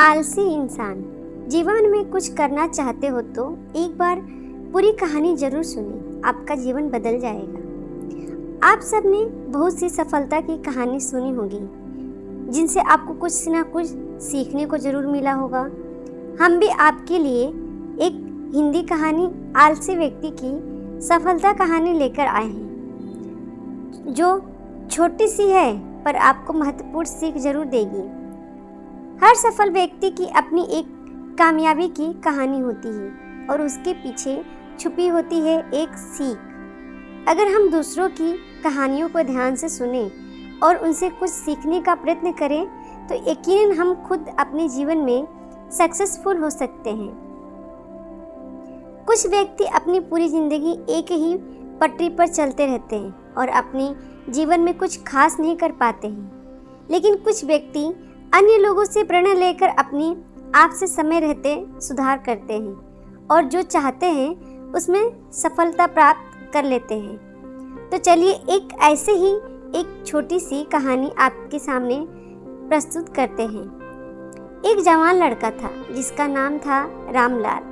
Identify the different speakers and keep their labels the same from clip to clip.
Speaker 1: आलसी इंसान। जीवन में कुछ करना चाहते हो तो एक बार पूरी कहानी जरूर सुने, आपका जीवन बदल जाएगा। आप सबने बहुत सी सफलता की कहानी सुनी होगी जिनसे आपको कुछ ना कुछ सीखने को जरूर मिला होगा। हम भी आपके लिए एक हिंदी कहानी आलसी व्यक्ति की सफलता कहानी लेकर आए हैं, जो छोटी सी है पर आपको महत्वपूर्ण सीख जरूर देगी। हर सफल व्यक्ति की अपनी एक कामयाबी की कहानी होती है और उसके पीछे छुपी होती है एक सीख। अगर हम दूसरों की कहानियों को ध्यान से सुने और उनसे कुछ सीखने का प्रयत्न करें तो यकीनन हम खुद अपने जीवन में सक्सेसफुल हो सकते हैं। कुछ व्यक्ति अपनी पूरी जिंदगी एक ही पटरी पर चलते रहते हैं और अपने जीवन में कुछ खास नहीं कर पाते हैं, लेकिन कुछ व्यक्ति अन्य लोगों से प्रेरणा लेकर अपनी आप से समय रहते सुधार करते हैं और जो चाहते हैं उसमें सफलता प्राप्त कर लेते हैं। तो चलिए एक ऐसे ही एक छोटी सी कहानी आपके सामने प्रस्तुत करते हैं। एक जवान लड़का था जिसका नाम था रामलाल।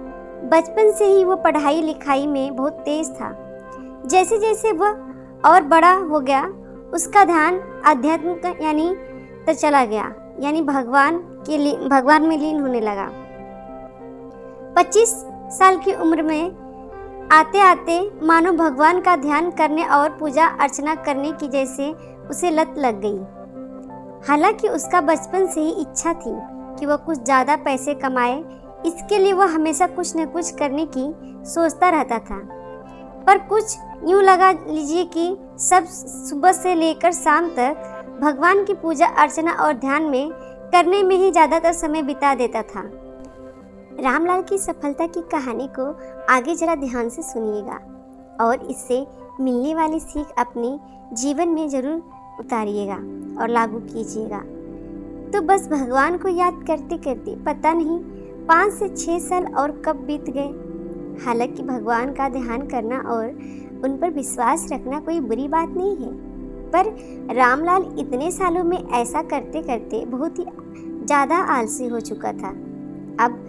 Speaker 1: बचपन से ही वो पढ़ाई लिखाई में बहुत तेज था। जैसे जैसे वह और बड़ा हो गया उसका ध्यान आध्यात्म तो चला गया, यानी भगवान में लीन होने लगा। 25 साल की उम्र में आते आते मानो भगवान का ध्यान करने और पूजा अर्चना करने की जैसे उसे लत लग गई। हालांकि उसका बचपन से ही इच्छा थी कि वह कुछ ज़्यादा पैसे कमाए, इसके लिए वह हमेशा कुछ न कुछ करने की सोचता रहता था। पर कुछ यूँ लगा लीजिए कि सब सुबह से लेकर शाम तक भगवान की पूजा अर्चना और ध्यान में करने में ही ज़्यादातर समय बिता देता था। रामलाल की सफलता की कहानी को आगे जरा ध्यान से सुनिएगा और इससे मिलने वाली सीख अपने जीवन में जरूर उतारिएगा और लागू कीजिएगा। तो बस भगवान को याद करते करते पता नहीं 5 से 6 साल और कब बीत गए। हालांकि भगवान का ध्यान करना और उन पर विश्वास रखना कोई बुरी बात नहीं है, पर रामलाल इतने सालों में ऐसा करते करते बहुत ही ज़्यादा आलसी हो चुका था। अब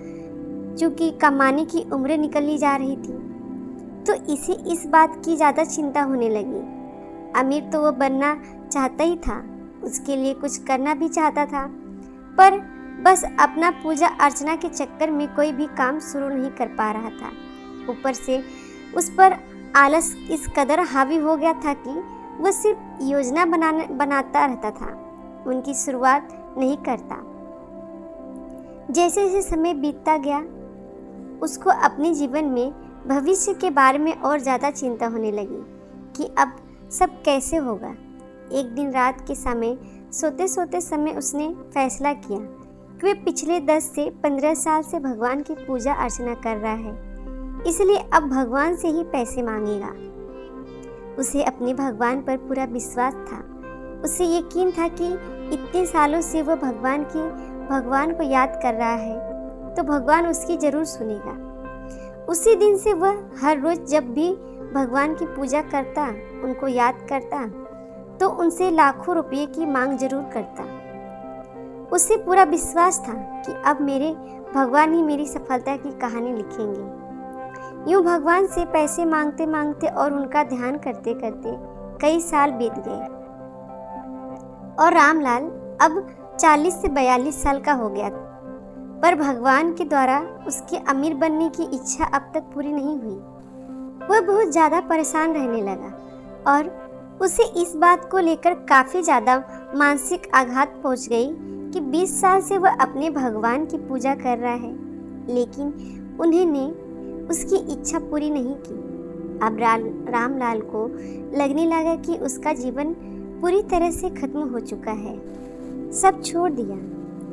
Speaker 1: चूँकि कमाने की उम्र निकलनी जा रही थी तो इसे इस बात की ज़्यादा चिंता होने लगी। अमीर तो वो बनना चाहता ही था, उसके लिए कुछ करना भी चाहता था, पर बस अपना पूजा अर्चना के चक्कर में कोई भी काम शुरू नहीं कर पा रहा था। ऊपर से उस पर आलस इस कदर हावी हो गया था कि वह सिर्फ योजना बनाता रहता था, उनकी शुरुआत नहीं करता। जैसे जैसे समय बीतता गया उसको अपने जीवन में भविष्य के बारे में और ज़्यादा चिंता होने लगी कि अब सब कैसे होगा। एक दिन रात के समय सोते सोते समय उसने फैसला किया कि वह पिछले 10 से 15 साल से भगवान की पूजा अर्चना कर रहा है, इसलिए अब भगवान से ही पैसे मांगेगा। उसे अपने भगवान पर पूरा विश्वास था। उसे यकीन था कि इतने सालों से वह भगवान को याद कर रहा है तो भगवान उसकी जरूर सुनेगा। उसी दिन से वह हर रोज जब भी भगवान की पूजा करता, उनको याद करता तो उनसे लाखों रुपए की मांग जरूर करता। उसे पूरा विश्वास था कि अब मेरे भगवान ही मेरी सफलता की कहानी लिखेंगे। यूँ भगवान से पैसे मांगते मांगते और उनका ध्यान करते करते कई साल बीत गए और रामलाल अब 40 से 42 साल का हो गया, पर भगवान के द्वारा उसके अमीर बनने की इच्छा अब तक पूरी नहीं हुई। वह बहुत ज़्यादा परेशान रहने लगा और उसे इस बात को लेकर काफ़ी ज़्यादा मानसिक आघात पहुंच गई कि 20 साल से वह अपने भगवान की पूजा कर रहा है, लेकिन उन्होंने उसकी इच्छा पूरी नहीं की। अब रामलाल को लगने लगा कि उसका जीवन पूरी तरह से खत्म हो चुका है, सब छोड़ दिया।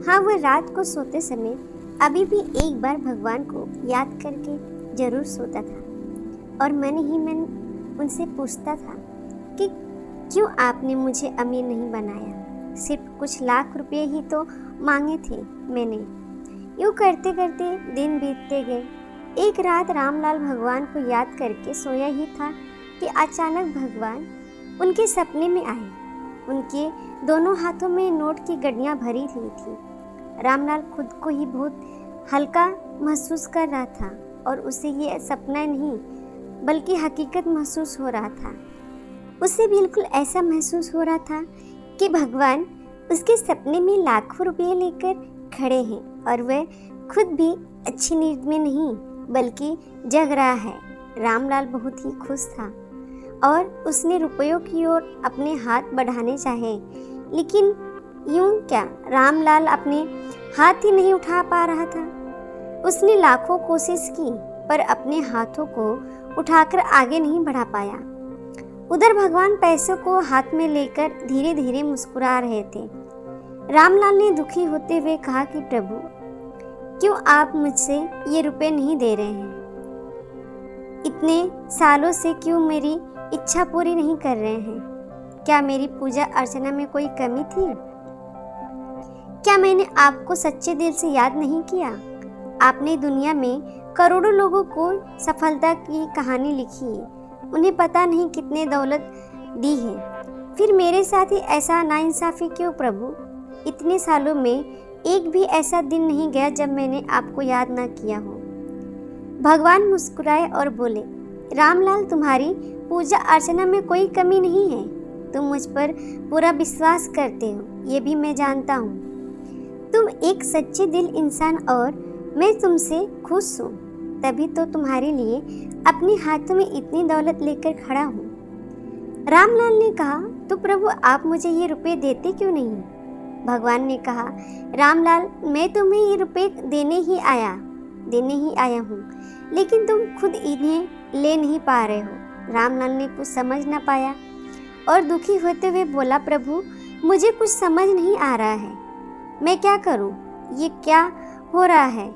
Speaker 1: हाँ, वह रात को सोते समय अभी भी एक बार भगवान को याद करके जरूर सोता था और मन ही मन उनसे पूछता था कि क्यों आपने मुझे अमीर नहीं बनाया, सिर्फ कुछ लाख रुपए ही तो मांगे थे मैंने। यूँ करते करते दिन बीतते गए। एक रात रामलाल भगवान को याद करके सोया ही था कि अचानक भगवान उनके सपने में आए। उनके दोनों हाथों में नोट की गड्डियाँ भरी हुई थी रामलाल खुद को ही बहुत हल्का महसूस कर रहा था और उसे ये सपना नहीं बल्कि हकीकत महसूस हो रहा था। उसे बिल्कुल ऐसा महसूस हो रहा था कि भगवान उसके सपने में लाखों रुपये लेकर खड़े हैं और वह खुद भी अच्छी नींद में नहीं बल्कि जग रहा है। रामलाल बहुत ही खुश था और उसने रुपयों की ओर अपने हाथ बढ़ाने चाहे, लेकिन यूं क्या रामलाल अपने हाथ ही नहीं उठा पा रहा था। उसने लाखों कोशिश की पर अपने हाथों को उठाकर आगे नहीं बढ़ा पाया। उधर भगवान पैसों को हाथ में लेकर धीरे धीरे मुस्कुरा रहे थे। रामलाल ने दुखी होते हुए कहा कि प्रभु, क्यों आप मुझसे ये रुपए नहीं दे रहे हैं? इतने सालों से क्यों मेरी इच्छा पूरी नहीं कर रहे हैं? क्या मेरी पूजा अर्चना में कोई कमी थी? क्या मैंने आपको सच्चे दिल से याद नहीं किया? आपने दुनिया में करोड़ों लोगों को सफलता की कहानी लिखी है, उन्हें पता नहीं कितने दौलत दी है, फिर मेरे साथ ही ऐसा नाइंसाफ़ी क्यों प्रभु? इतने सालों में एक भी ऐसा दिन नहीं गया जब मैंने आपको याद ना किया हो। भगवान मुस्कुराए और बोले, रामलाल, तुम्हारी पूजा अर्चना में कोई कमी नहीं है। तुम मुझ पर पूरा विश्वास करते हो, ये भी मैं जानता हूँ। तुम एक सच्चे दिल इंसान और मैं तुमसे खुश हूँ, तभी तो तुम्हारे लिए अपने हाथों में इतनी दौलत लेकर खड़ा हूँ। रामलाल ने कहा, तो प्रभु आप मुझे ये रुपए देते क्यों नहीं? भगवान ने कहा, रामलाल, मैं तुम्हें ये रुपए देने ही आया हूँ, लेकिन तुम खुद इन्हें ले नहीं पा रहे हो। रामलाल ने कुछ समझ ना पाया और दुखी होते हुए बोला, प्रभु मुझे कुछ समझ नहीं आ रहा है, मैं क्या करूँ? ये क्या हो रहा है?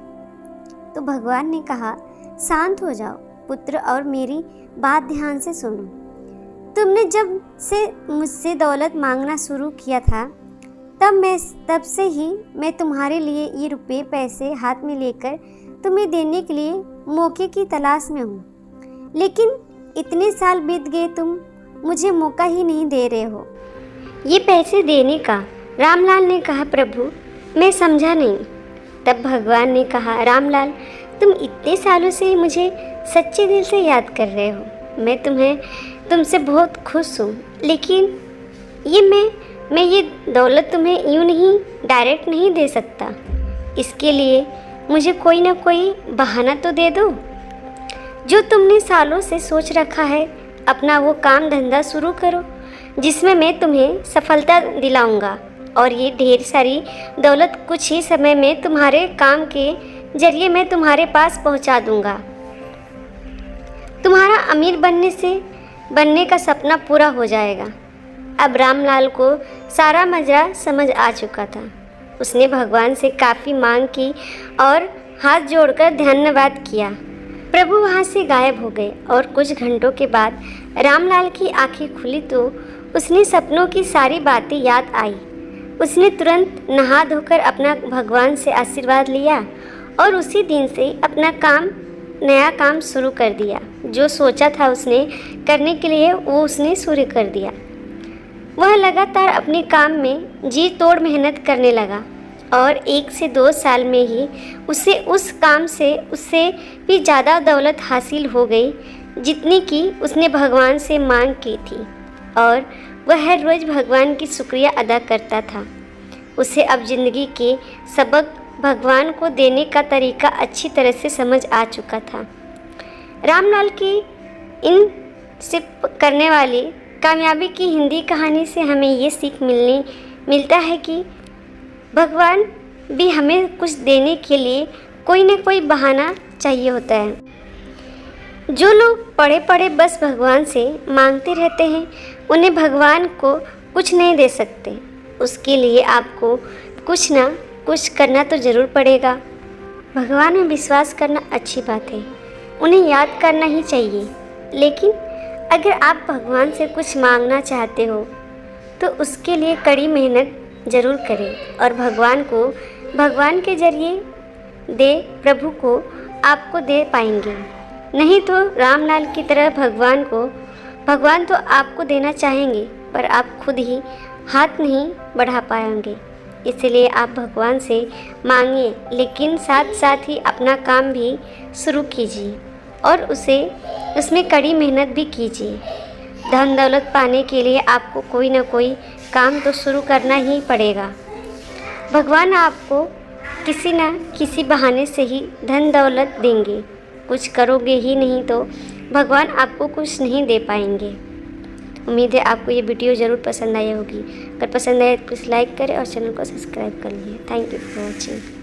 Speaker 1: तो भगवान ने कहा, शांत हो जाओ पुत्र और मेरी बात ध्यान से सुनो। तुमने जब से मुझसे दौलत मांगना शुरू किया था तब से ही मैं तुम्हारे लिए ये रुपए पैसे हाथ में लेकर तुम्हें देने के लिए मौके की तलाश में हूँ, लेकिन इतने साल बीत गए, तुम मुझे मौका ही नहीं दे रहे हो ये पैसे देने का। रामलाल ने कहा, प्रभु मैं समझा नहीं। तब भगवान ने कहा, रामलाल, तुम इतने सालों से मुझे सच्चे दिल से याद कर रहे हो, मैं तुमसे बहुत खुश हूँ, लेकिन मैं ये दौलत तुम्हें यूँ नहीं डायरेक्ट नहीं दे सकता। इसके लिए मुझे कोई ना कोई बहाना तो दे दो। जो तुमने सालों से सोच रखा है, अपना वो काम धंधा शुरू करो जिसमें मैं तुम्हें सफलता दिलाऊंगा, और ये ढेर सारी दौलत कुछ ही समय में तुम्हारे काम के जरिए मैं तुम्हारे पास पहुंचा दूंगा। तुम्हारा अमीर बनने का सपना पूरा हो जाएगा। अब रामलाल को सारा मजरा समझ आ चुका था। उसने भगवान से काफ़ी मांग की और हाथ जोड़कर धन्यवाद किया। प्रभु वहाँ से गायब हो गए और कुछ घंटों के बाद रामलाल की आंखें खुली तो उसने सपनों की सारी बातें याद आई। उसने तुरंत नहा धोकर अपना भगवान से आशीर्वाद लिया और उसी दिन से अपना नया काम शुरू कर दिया। जो सोचा था उसने करने के लिए वो उसने शुरू कर दिया। वह लगातार अपने काम में जी तोड़ मेहनत करने लगा और 1 से 2 साल में ही उसे उस काम से उससे भी ज़्यादा दौलत हासिल हो गई जितनी कि उसने भगवान से मांग की थी, और वह हर रोज़ भगवान की शुक्रिया अदा करता था। उसे अब ज़िंदगी के सबक भगवान को देने का तरीका अच्छी तरह से समझ आ चुका था। रामलाल की इन सिप करने वाली कामयाबी की हिंदी कहानी से हमें ये सीख मिलता है कि भगवान भी हमें कुछ देने के लिए कोई ना कोई बहाना चाहिए होता है। जो लोग पड़े पड़े बस भगवान से मांगते रहते हैं, उन्हें भगवान को कुछ नहीं दे सकते। उसके लिए आपको कुछ ना कुछ करना तो ज़रूर पड़ेगा। भगवान में विश्वास करना अच्छी बात है, उन्हें याद करना ही चाहिए, लेकिन अगर आप भगवान से कुछ मांगना चाहते हो तो उसके लिए कड़ी मेहनत ज़रूर करें और भगवान के जरिए प्रभु को आपको दे पाएंगे। नहीं तो रामलाल की तरह भगवान तो आपको देना चाहेंगे पर आप खुद ही हाथ नहीं बढ़ा पाएंगे। इसलिए आप भगवान से मांगिए, लेकिन साथ साथ ही अपना काम भी शुरू कीजिए और उसमें कड़ी मेहनत भी कीजिए। धन दौलत पाने के लिए आपको कोई ना कोई काम तो शुरू करना ही पड़ेगा। भगवान आपको किसी न किसी बहाने से ही धन दौलत देंगे। कुछ करोगे ही नहीं तो भगवान आपको कुछ नहीं दे पाएंगे। उम्मीद है आपको ये वीडियो ज़रूर पसंद आई होगी। अगर पसंद आए तो प्लीज़ लाइक करें और चैनल को सब्सक्राइब कर लीजिए। Thank you for watching.